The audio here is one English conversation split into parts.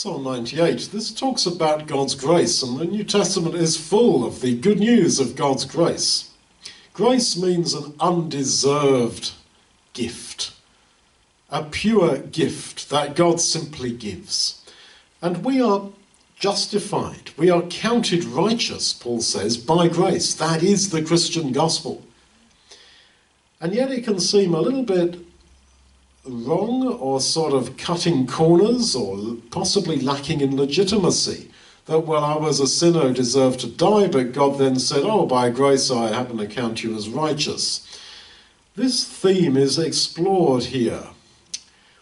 Psalm 98, this talks about God's grace, and the New Testament is full of the good news of God's grace. Grace means an undeserved gift, a pure gift that God simply gives. And we are justified, we are counted righteous, Paul says, by grace. That is the Christian gospel. And yet it can seem a little bit wrong or sort of cutting corners or possibly lacking in legitimacy. That, well, I was a sinner who deserved to die, but God then said, oh, by grace I happen to count you as righteous. This theme is explored here.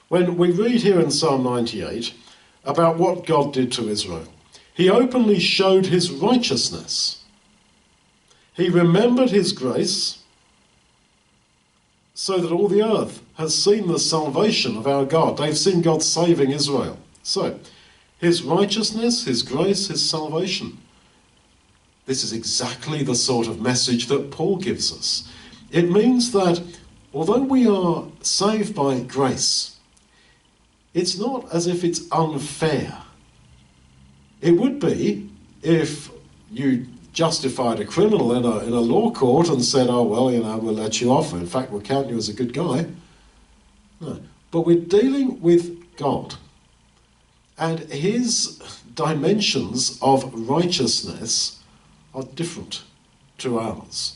When we read here in Psalm 98 about what God did to Israel, he openly showed his righteousness. He remembered his grace so that all the earth has seen the salvation of our God. They've seen God saving Israel. So, his righteousness, his grace, his salvation. This is exactly the sort of message that Paul gives us. It means that although we are saved by grace, it's not as if it's unfair. It would be if you justified a criminal in a law court and said, oh, well, we'll let you off. In fact, we'll count you as a good guy. No. But we're dealing with God. And his dimensions of righteousness are different to ours.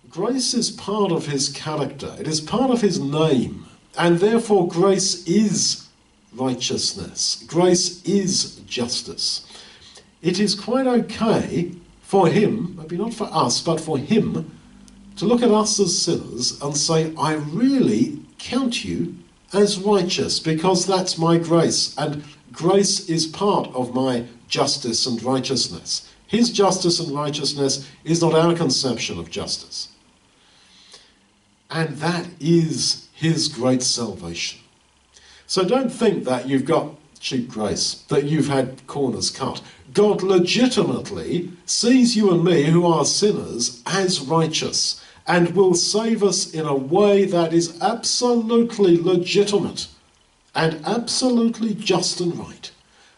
Grace is part of his character. It is part of his name. And therefore, grace is righteousness. Grace is justice. It is quite okay for him, maybe not for us, but for him, to look at us as sinners and say, I really count you as righteous because that's my grace. And grace is part of my justice and righteousness. His justice and righteousness is not our conception of justice. And that is his great salvation. So don't think that you've got cheap grace, that you've had corners cut. God legitimately sees you and me, who are sinners, as righteous and will save us in a way that is absolutely legitimate and absolutely just and right.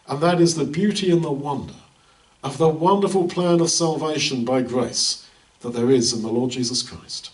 And that is the beauty and the wonder of the wonderful plan of salvation by grace that there is in the Lord Jesus Christ.